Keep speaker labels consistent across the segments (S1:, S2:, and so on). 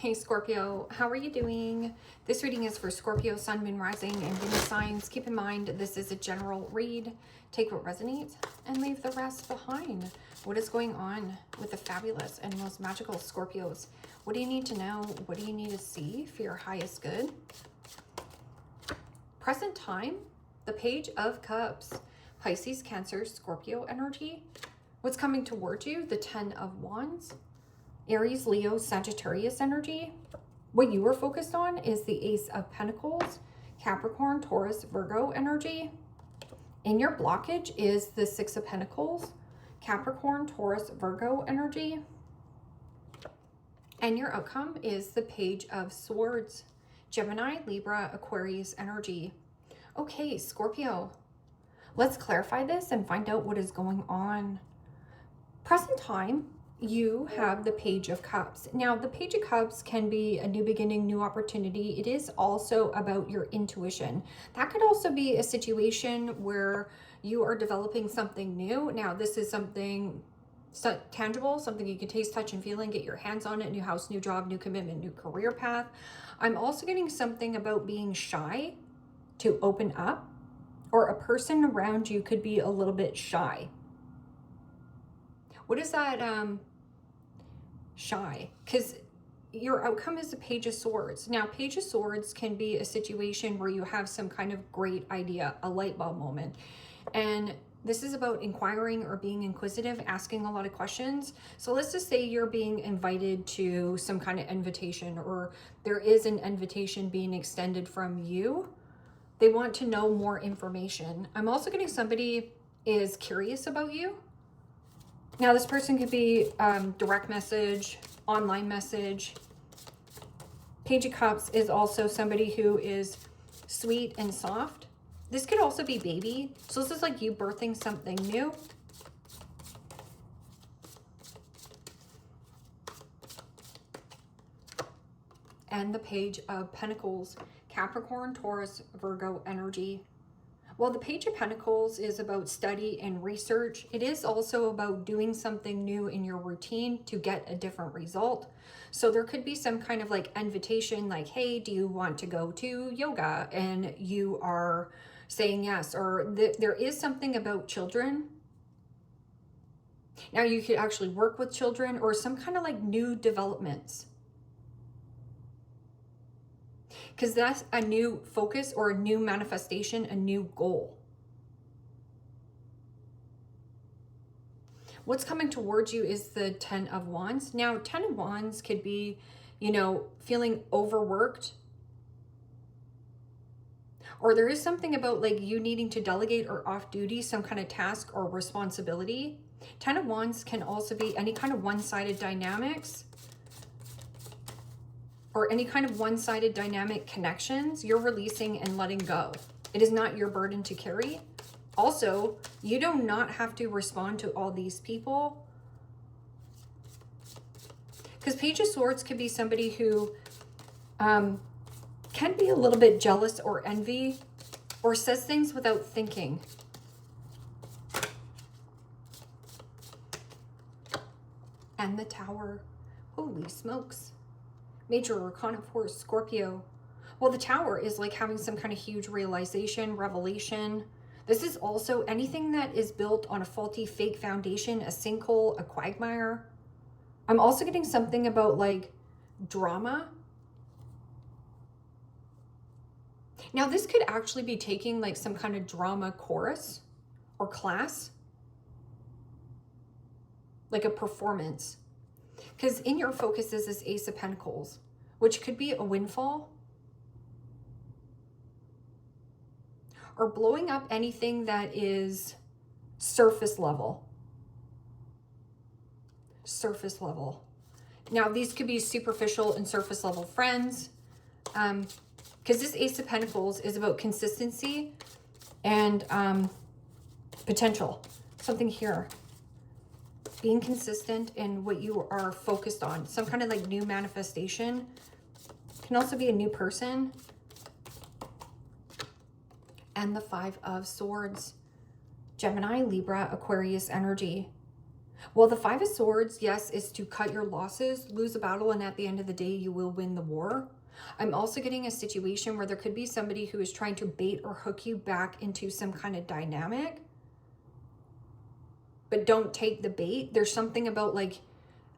S1: Hey Scorpio, how are you doing? This reading is for Scorpio, Sun, Moon, Rising, and Venus signs. Keep in mind, this is a general read. Take what resonates and leave the rest behind. What is going on with the fabulous and most magical Scorpios? What do you need to know? What do you need to see for your highest good? Present time, the Page of Cups. Pisces, Cancer, Scorpio energy. What's coming towards you? The Ten of Wands. Aries, Leo, Sagittarius energy. What you are focused on is the Ace of Pentacles, Capricorn, Taurus, Virgo energy. In your blockage is the Six of Pentacles, Capricorn, Taurus, Virgo energy. And your outcome is the Page of Swords, Gemini, Libra, Aquarius energy. Okay, Scorpio, let's clarify this and find out what is going on. Present time, you have the Page of Cups. Now, the Page of Cups can be a new beginning, new opportunity. It is also about your intuition. That could also be a situation where you are developing something new. Now, this is something tangible, something you can taste, touch, and feel and get your hands on it. New house, new job, new commitment, new career path. I'm also getting something about being shy to open up, or a person around you could be a little bit shy. What is that? Shy, because your outcome is a Page of Swords. Now, Page of Swords can be a situation where you have some kind of great idea, a light bulb moment. And this is about inquiring or being inquisitive, asking a lot of questions. So let's just say you're being invited to some kind of invitation, or there is an invitation being extended from you. They want to know more information. I'm also getting somebody is curious about you. Now, this person could be direct message, online message. Page of Cups is also somebody who is sweet and soft. This could also be baby. So this is like you birthing something new. And the Page of Pentacles, Capricorn, Taurus, Virgo energy. Well, the Page of Pentacles is about study and research. It is also about doing something new in your routine to get a different result. So there could be some kind of like invitation, like, hey, do you want to go to yoga? And you are saying yes. Or there is something about children. Now, you could actually work with children, or some kind of like new developments, because that's a new focus or a new manifestation, a new goal. What's coming towards you is the Ten of Wands. Now, Ten of Wands could be, you know, feeling overworked. Or there is something about like you needing to delegate or off duty some kind of task or responsibility. Ten of Wands can also be any kind of one-sided dynamics, or any kind of one-sided dynamic connections. You're releasing and letting go. It is not your burden to carry. Also, you do not have to respond to all these people. Because Page of Swords could be somebody who can be a little bit jealous or envy, or says things without thinking. And the Tower. Holy smokes. Major Arcana for Scorpio. Well, the Tower is like having some kind of huge realization, revelation. This is also anything that is built on a faulty, fake foundation, a sinkhole, a quagmire. I'm also getting something about like drama. Now, this could actually be taking like some kind of drama course or class, like a performance. Because in your focus is this Ace of Pentacles, which could be a windfall, or blowing up anything that is surface level. Surface level. Now, these could be superficial and surface level friends, because this Ace of Pentacles is about consistency and potential. Something here. Being consistent in what you are focused on. Some kind of like new manifestation. Can also be a new person. And the Five of Swords. Gemini, Libra, Aquarius energy. Well, the Five of Swords, yes, is to cut your losses, lose a battle, and at the end of the day, you will win the war. I'm also getting a situation where there could be somebody who is trying to bait or hook you back into some kind of dynamic, but don't take the bait. There's something about like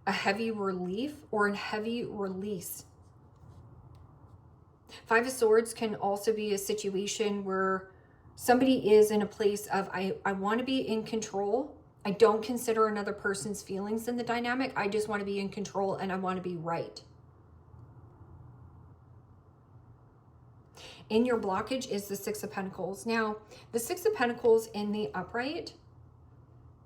S1: a heavy relief or a heavy release. Five of Swords can also be a situation where somebody is in a place of, I want to be in control. I don't consider another person's feelings in the dynamic. I just want to be in control and I want to be right. In your blockage is the Six of Pentacles. Now, the Six of Pentacles in the upright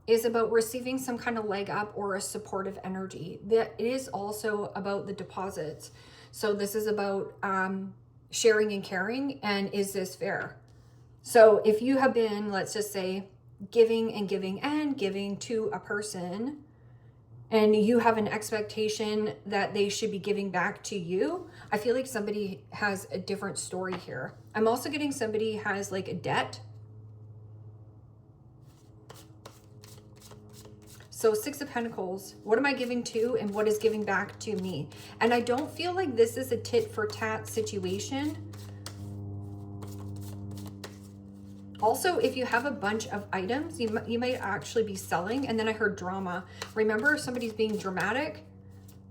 S1: is about receiving some kind of leg up or a supportive energy. That is also about the deposits. So this is about sharing and caring, and is this fair? So if you have been, let's just say, giving and giving and giving to a person, and you have an expectation that they should be giving back to you, I feel like somebody has a different story here. I'm also getting somebody has like a debt. So Six of Pentacles, what am I giving to and what is giving back to me? And I don't feel like this is a tit for tat situation. Also, if you have a bunch of items, you might actually be selling. And then I heard drama. Remember, somebody's being dramatic.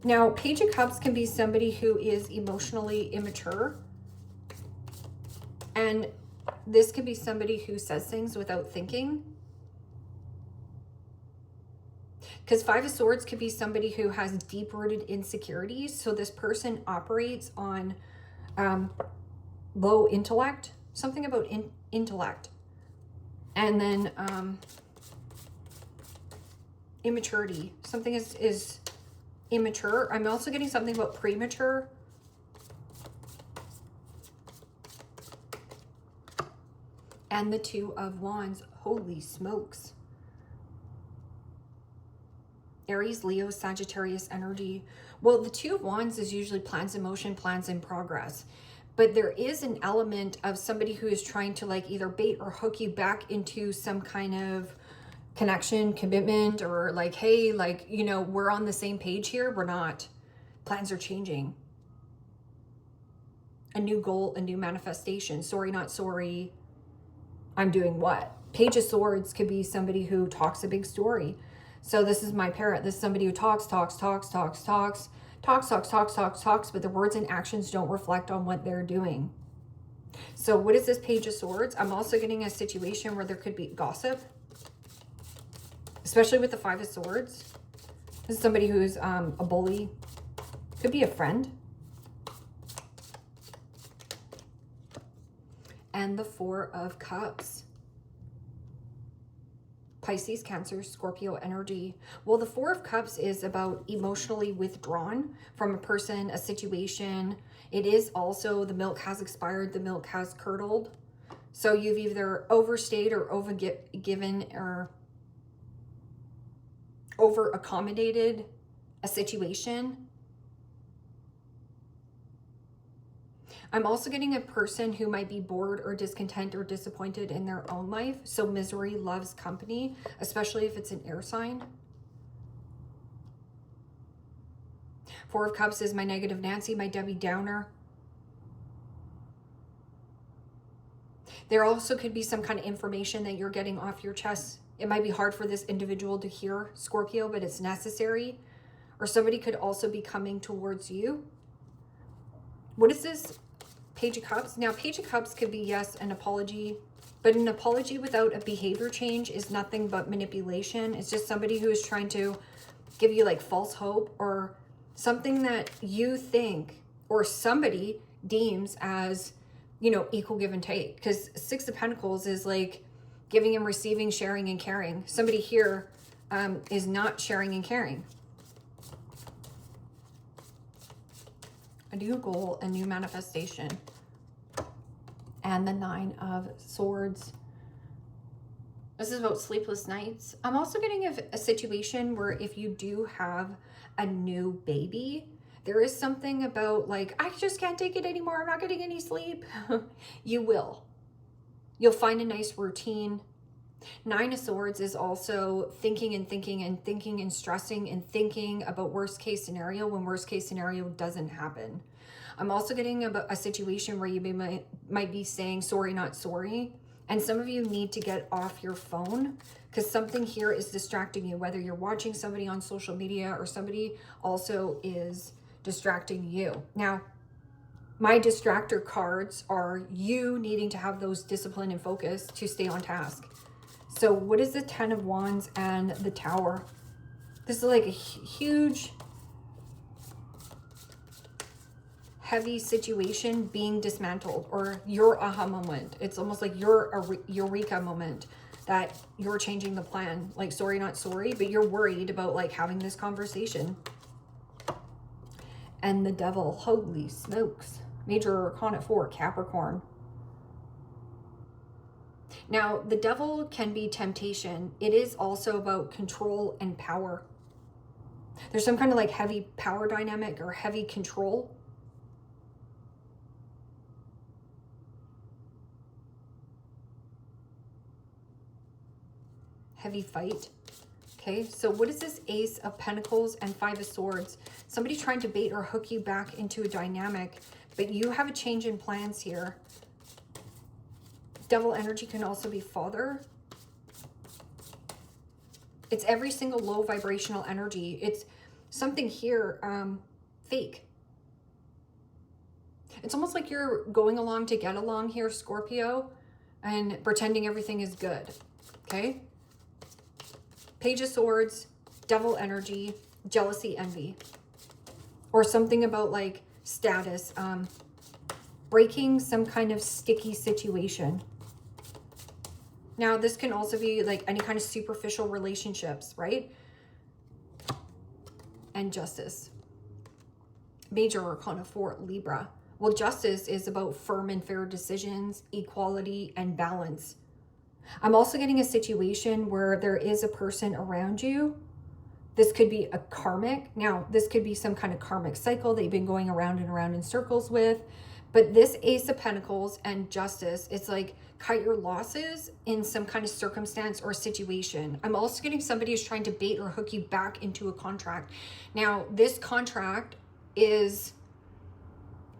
S1: Now, Page of Cups can be somebody who is emotionally immature. And this can be somebody who says things without thinking. Because Five of Swords could be somebody who has deep-rooted insecurities. So this person operates on low intellect, something about intellect. And then immaturity. Something is immature. I'm also getting something about premature. And the Two of Wands. Holy smokes. Aries, Leo, Sagittarius energy. Well, the Two of Wands is usually plans in motion, plans in progress. But there is an element of somebody who is trying to like either bait or hook you back into some kind of connection, commitment, or like, hey, like, you know, we're on the same page here. We're not. Plans are changing. A new goal, a new manifestation. Sorry, not sorry. I'm doing what? Page of Swords could be somebody who talks a big story. So this is my parrot. This is somebody who talks, but their words and actions don't reflect on what they're doing. So what is this Page of Swords? I'm also getting a situation where there could be gossip, especially with the Five of Swords. This is somebody who's a bully. Could be a friend. And the Four of Cups. Pisces, Cancer, Scorpio energy. Well, the Four of Cups is about emotionally withdrawn from a person, a situation. It is also the milk has expired, the milk has curdled. So you've either overstayed or overgiven or over accommodated a situation. I'm also getting a person who might be bored or discontent or disappointed in their own life. So misery loves company, especially if it's an air sign. Four of Cups is my negative Nancy, my Debbie Downer. There also could be some kind of information that you're getting off your chest. It might be hard for this individual to hear, Scorpio, but it's necessary. Or somebody could also be coming towards you. What is this? Page of Cups. Now, Page of Cups could be, yes, an apology, but an apology without a behavior change is nothing but manipulation. It's just somebody who is trying to give you like false hope or something that you think or somebody deems as, you know, equal give and take. Because Six of Pentacles is like giving and receiving, sharing and caring. Somebody here is not sharing and caring. A new goal, a new manifestation. And the Nine of Swords. This is about sleepless nights. I'm also getting a situation where if you do have a new baby, there is something about like, I just can't take it anymore. I'm not getting any sleep. You will. You'll find a nice routine. Nine of Swords is also thinking and thinking and thinking and stressing and thinking about worst case scenario when worst case scenario doesn't happen. I'm also getting a situation where you might be saying sorry, not sorry. And some of you need to get off your phone because something here is distracting you, whether you're watching somebody on social media or somebody also is distracting you. Now, my distractor cards are you needing to have those discipline and focus to stay on task. So what is the 10 of Wands and the Tower? This is like a huge, heavy situation being dismantled, or your aha moment. It's almost like your eureka moment that you're changing the plan. Like, sorry, not sorry, but you're worried about like having this conversation. And the Devil, holy smokes. Major Arcana 4, Capricorn. Now, the Devil can be temptation. It is also about control and power. There's some kind of like heavy power dynamic or heavy control. Heavy fight. Okay, so what is this Ace of Pentacles and Five of Swords? Somebody trying to bait or hook you back into a dynamic, but you have a change in plans here. Devil energy can also be father. It's every single low vibrational energy. It's something here, fake. It's almost like you're going along to get along here, Scorpio, and pretending everything is good, okay? Page of Swords, Devil energy, jealousy, envy. Or something about like status, breaking some kind of sticky situation. Now, this can also be like any kind of superficial relationships, right? And Justice. Major Arcana 4, Libra. Well, Justice is about firm and fair decisions, equality, and balance. I'm also getting a situation where there is a person around you. This could be a karmic. Now, this could be some kind of karmic cycle that you've been going around and around in circles with. But this Ace of Pentacles and Justice, it's like cut your losses in some kind of circumstance or situation. I'm also getting somebody who's trying to bait or hook you back into a contract. Now, this contract is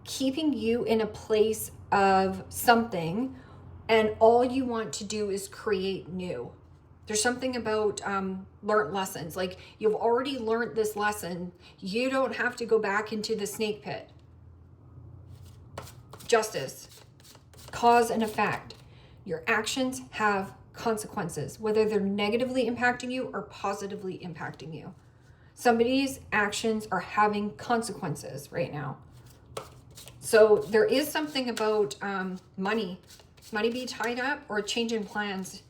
S1: keeping you in a place of something, and all you want to do is create new. There's something about learned lessons. Like, you've already learned this lesson. You don't have to go back into the snake pit. Justice, cause and effect. Your actions have consequences, whether they're negatively impacting you or positively impacting you. Somebody's actions are having consequences right now. So there is something about money be tied up or a change in plans.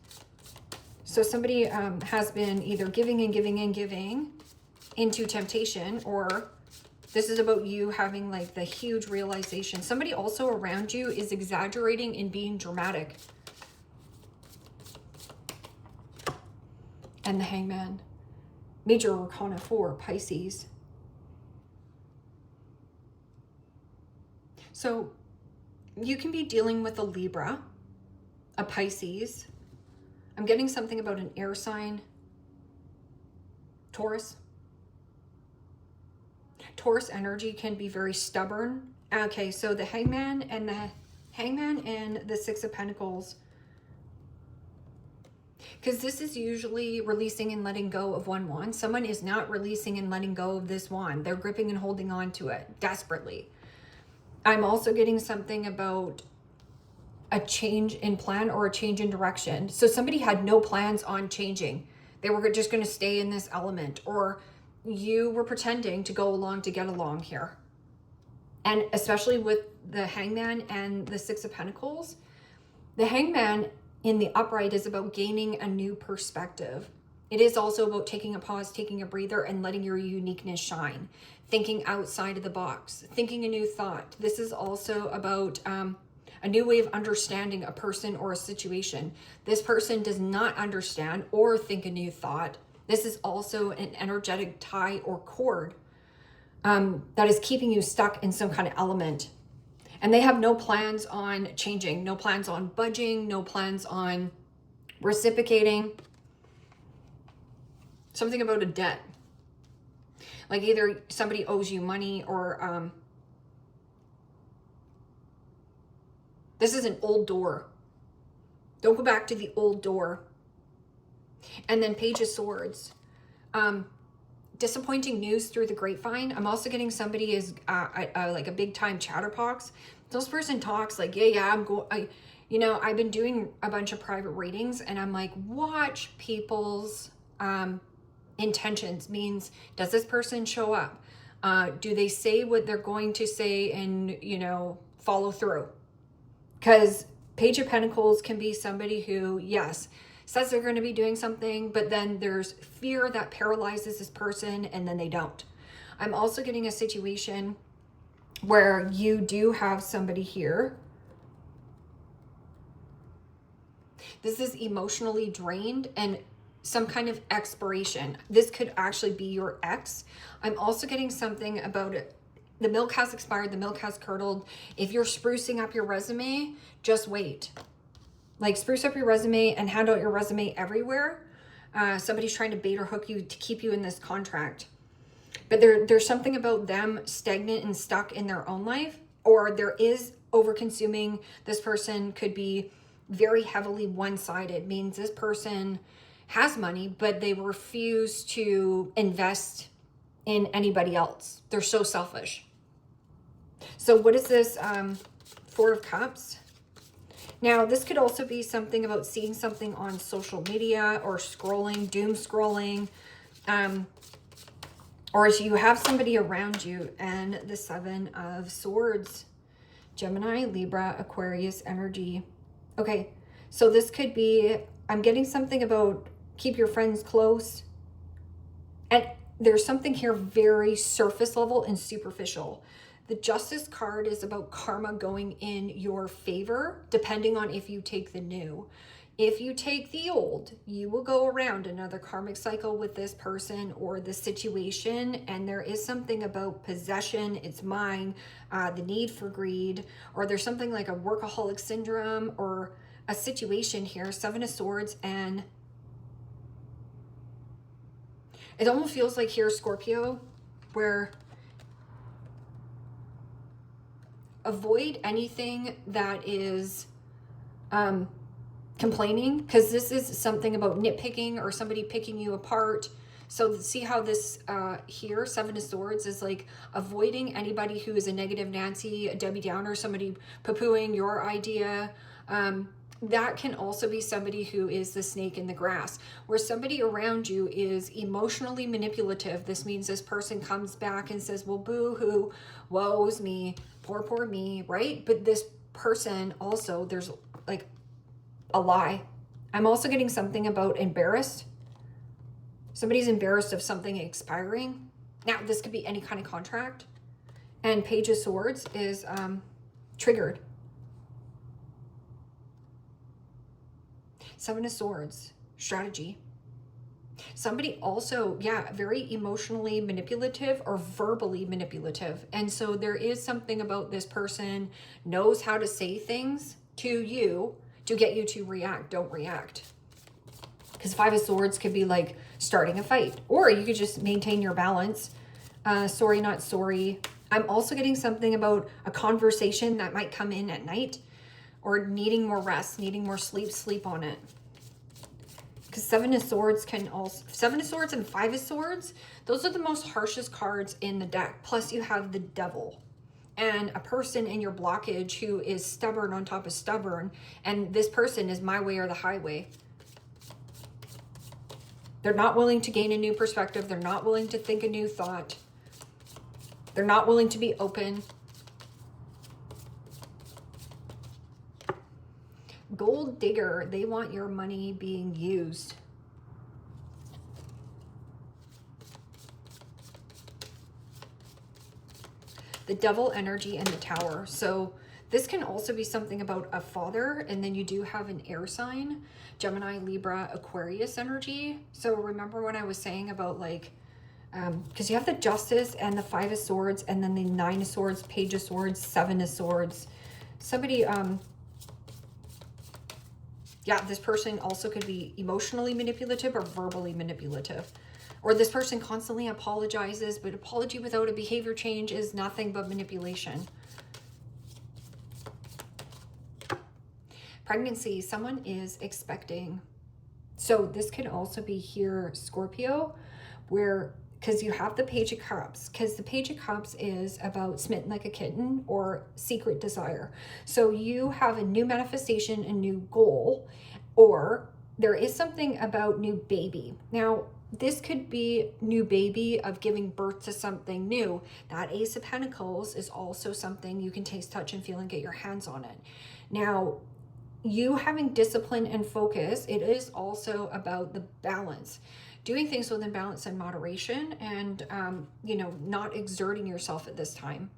S1: So somebody has been either giving and giving and giving into temptation, or this is about you having like the huge realization. Somebody also around you is exaggerating and being dramatic. And the Hangman. Major Arcana 4, Pisces. So you can be dealing with a Libra, a Pisces. I'm getting something about an air sign. Taurus. Taurus energy can be very stubborn. Okay, so the Hangman and the Six of Pentacles. Because this is usually releasing and letting go of one wand. Someone is not releasing and letting go of this wand. They're gripping and holding on to it desperately. I'm also getting something about a change in plan or a change in direction. So somebody had no plans on changing. They were just going to stay in this element, or you were pretending to go along to get along here. And especially with the Hangman and the Six of Pentacles, the Hangman in the upright is about gaining a new perspective. It is also about taking a pause, taking a breather, and letting your uniqueness shine. Thinking outside of the box, thinking a new thought. This is also about a new way of understanding a person or a situation. This person does not understand or think a new thought. This is also an energetic tie or cord that is keeping you stuck in some kind of element. And they have no plans on changing, no plans on budging, no plans on reciprocating, something about a debt. Like either somebody owes you money or this is an old door. Don't go back to the old door. And then Page of Swords. Disappointing news through the grapevine. I'm also getting somebody is like a big time chatterbox. This person talks like, you know, I've been doing a bunch of private readings and I'm like, watch people's intentions. Means, does this person show up? Do they say what they're going to say and, you know, follow through? Because Page of Pentacles can be somebody who, yes, says they're going to be doing something, but then there's fear that paralyzes this person and then they don't. I'm also getting a situation where you do have somebody here. This is emotionally drained and some kind of expiration. This could actually be your ex. I'm also getting something about it. The milk has expired. The milk has curdled. If you're sprucing up your resume, just wait. Like spruce up your resume and hand out your resume everywhere. Somebody's trying to bait or hook you to keep you in this contract. But there's something about them stagnant and stuck in their own life, or there is over-consuming. This person could be very heavily one-sided, means this person has money, but they refuse to invest in anybody else. They're so selfish. So what is this Four of Cups? Now, this could also be something about seeing something on social media or scrolling, doom scrolling, or as you have somebody around you. And the Seven of Swords, Gemini, Libra, Aquarius energy. Okay, so this could be, I'm getting something about keep your friends close. And there's something here very surface level and superficial. The Justice card is about karma going in your favor, depending on if you take the new. If you take the old, you will go around another karmic cycle with this person or the situation. And there is something about possession, it's mine, the need for greed, or there's something like a workaholic syndrome or a situation here, Seven of Swords. And it almost feels like here, Scorpio, where avoid anything that is complaining, because this is something about nitpicking or somebody picking you apart. So see how this here, Seven of Swords, is like avoiding anybody who is a negative Nancy, a Debbie Downer, somebody poo-pooing your idea. That can also be somebody who is the snake in the grass, where somebody around you is emotionally manipulative. This means this person comes back and says, well, boo-hoo, woe's me, poor me, right? But this person also, there's like a lie. I'm also getting something about embarrassed. Somebody's embarrassed of something expiring. Now, this could be any kind of contract. And Page of Swords is triggered. Seven of Swords, strategy. Somebody also, yeah, very emotionally manipulative or verbally manipulative. And so there is something about this person knows how to say things to you to get you to react. Don't react. Because Five of Swords could be like starting a fight, or you could just maintain your balance. Sorry, not sorry. I'm also getting something about a conversation that might come in at night, or needing more rest, needing more sleep, sleep on it. Because Seven of Swords can also, Seven of Swords and Five of Swords, those are the most harshest cards in the deck. Plus you have the Devil and a person in your blockage who is stubborn on top of stubborn. And this person is my way or the highway. They're not willing to gain a new perspective. They're not willing to think a new thought. They're not willing to be open. Gold digger, they want your money being used. The Devil energy and the Tower. So this can also be something about a father, and then you do have an air sign, Gemini, Libra, Aquarius energy. So remember when I was saying about like, because you have the Justice and the Five of Swords, and then the Nine of Swords, Page of Swords, Seven of Swords. Somebody, Yeah, this person also could be emotionally manipulative or verbally manipulative. Or this person constantly apologizes, but apology without a behavior change is nothing but manipulation. Pregnancy, someone is expecting. So this can also be here, Scorpio, where, because you have the Page of Cups, because the Page of Cups is about smitten like a kitten or secret desire. So you have a new manifestation, a new goal, or there is something about new baby. Now, this could be new baby of giving birth to something new. That Ace of Pentacles is also something you can taste, touch, and feel and get your hands on it. Now, you having discipline and focus, it is also about the balance. Doing things within balance and moderation, and, you know, not exerting yourself at this time.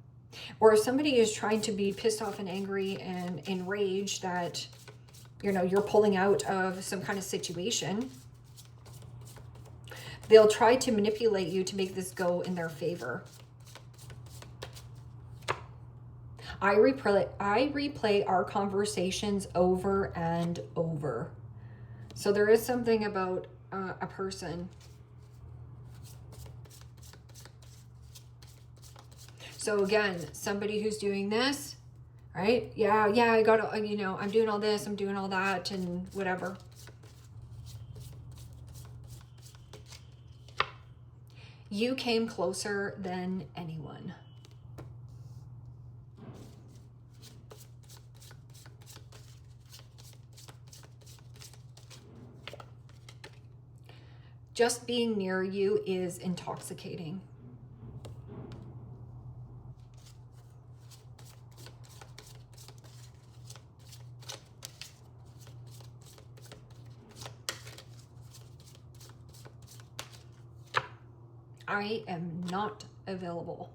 S1: Or if somebody is trying to be pissed off and angry and enraged that, you know, you're pulling out of some kind of situation, they'll try to manipulate you to make this go in their favor. I replay our conversations over and over. So there is something about a person. So again, somebody who's doing this, right? Yeah, I gotta, you know, I'm doing all this, I'm doing all that, and whatever. You came closer than anyone. Just being near you is intoxicating. I am not available.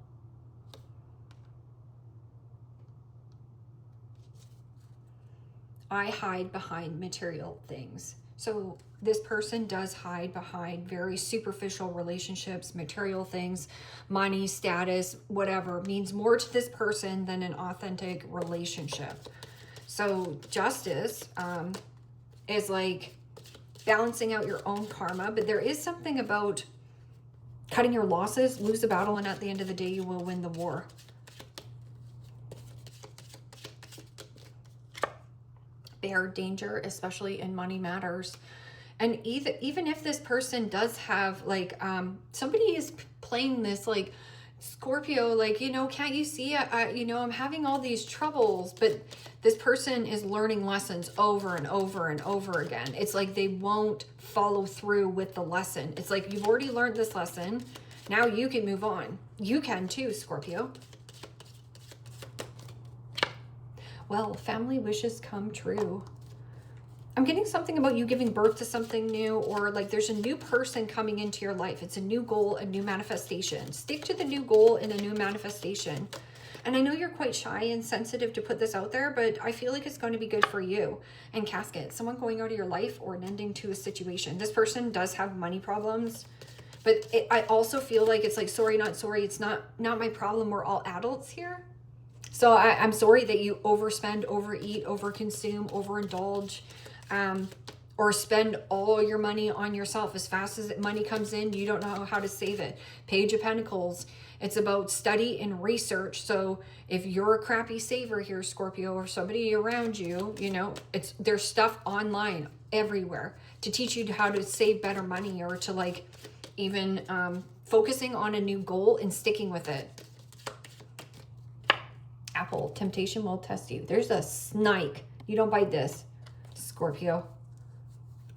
S1: I hide behind material things. So this person does hide behind very superficial relationships, material things, money, status, whatever, means more to this person than an authentic relationship. So justice is like balancing out your own karma, but there is something about cutting your losses, lose the battle, and at the end of the day, you will win the war. Bear danger, especially in money matters. And even if this person does have like somebody is playing this like, Scorpio, like, you know, can't you see you know, I'm having all these troubles, but this person is learning lessons over and over and over again. It's like they won't follow through with the lesson. It's like, you've already learned this lesson, now you can move on. You can too, Scorpio. Well, family wishes come true. I'm getting something about you giving birth to something new, or like there's a new person coming into your life. It's a new goal, a new manifestation. Stick to the new goal and a new manifestation. And I know you're quite shy and sensitive to put this out there, but I feel like it's going to be good for you. And casket, someone going out of your life or an ending to a situation. This person does have money problems, but I also feel like it's like, sorry, not sorry. It's not my problem. We're all adults here. So I'm sorry that you overspend, overeat, overconsume, overindulge, or spend all your money on yourself. As fast as money comes in, you don't know how to save it. Page of Pentacles, it's about study and research. So if you're a crappy saver here, Scorpio, or somebody around you, you know, there's stuff online everywhere to teach you how to save better money, or to like even focusing on a new goal and sticking with it. Apple, temptation will test you. There's a snake. You don't bite this, Scorpio.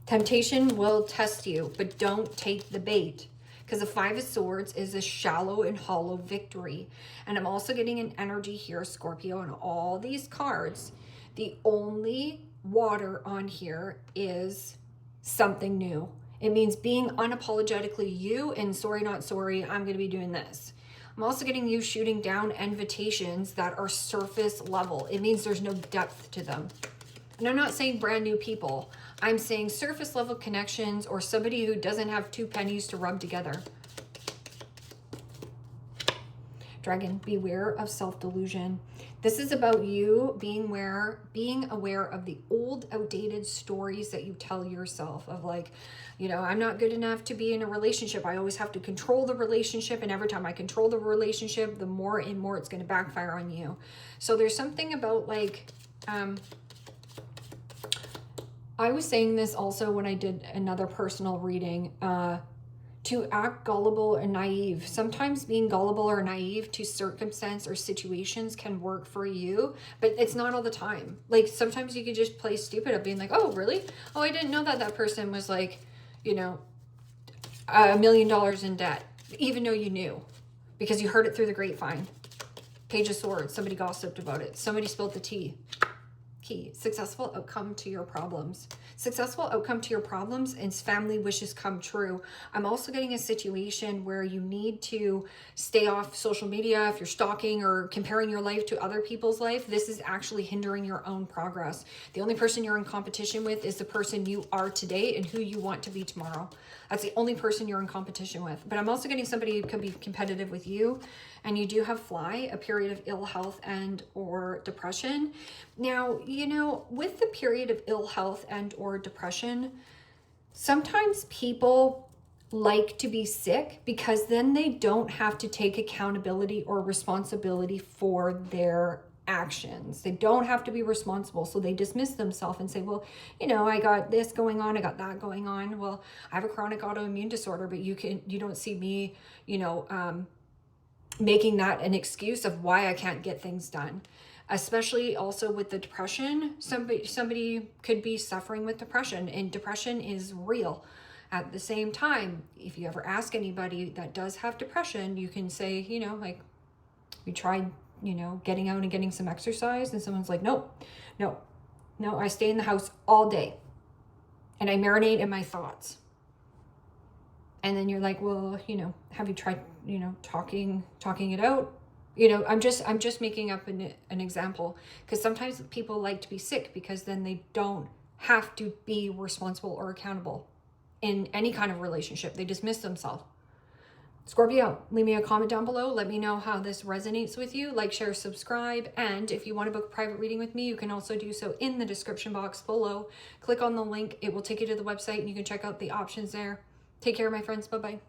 S1: Temptation will test you, but don't take the bait, because the Five of Swords is a shallow and hollow victory. And I'm also getting an energy here, Scorpio, on all these cards. The only water on here is something new. It means being unapologetically you, and sorry, not sorry, I'm going to be doing this. I'm also getting you shooting down invitations that are surface level. It means there's no depth to them. And I'm not saying brand new people. I'm saying surface level connections, or somebody who doesn't have two pennies to rub together. Dragon, beware of self-delusion. This is about you being aware of the old, outdated stories that you tell yourself of like, you know, I'm not good enough to be in a relationship. I always have to control the relationship. And every time I control the relationship, the more and more it's going to backfire on you. So there's something about like, I was saying this also when I did another personal reading, to act gullible and naive. Sometimes being gullible or naive to circumstance or situations can work for you, but it's not all the time. Like sometimes you could just play stupid of being like, oh, really? Oh, I didn't know that person was like, you know, $1 million in debt, even though you knew because you heard it through the grapevine. Page of Swords, somebody gossiped about it. Somebody spilled the tea. Key, successful outcome to your problems. Successful outcome to your problems and family wishes come true. I'm also getting a situation where you need to stay off social media. If you're stalking or comparing your life to other people's life, this is actually hindering your own progress. The only person you're in competition with is the person you are today and who you want to be tomorrow. That's the only person you're in competition with. But I'm also getting somebody who could be competitive with you. And you do have fly, a period of ill health and or depression. Now, you know, with the period of ill health and or depression, sometimes people like to be sick because then they don't have to take accountability or responsibility for their actions. They don't have to be responsible. So they dismiss themselves and say, well, you know, I got this going on, I got that going on. Well, I have a chronic autoimmune disorder, but you don't see me, you know, making that an excuse of why I can't get things done. Especially also with the depression, somebody could be suffering with depression, and depression is real. At the same time, if you ever ask anybody that does have depression, you can say, you know, like, you tried, you know, getting out and getting some exercise, and someone's like, no, I stay in the house all day and I marinate in my thoughts. And then you're like, well, you know, have you tried, you know, talking it out? You know, I'm just making up an example, because sometimes people like to be sick because then they don't have to be responsible or accountable in any kind of relationship. They dismiss themselves. Scorpio, leave me a comment down below. Let me know how this resonates with you. Like, share, subscribe. And if you want to book a private reading with me, you can also do so in the description box below. Click on the link. It will take you to the website and you can check out the options there. Take care, my friends. Bye-bye.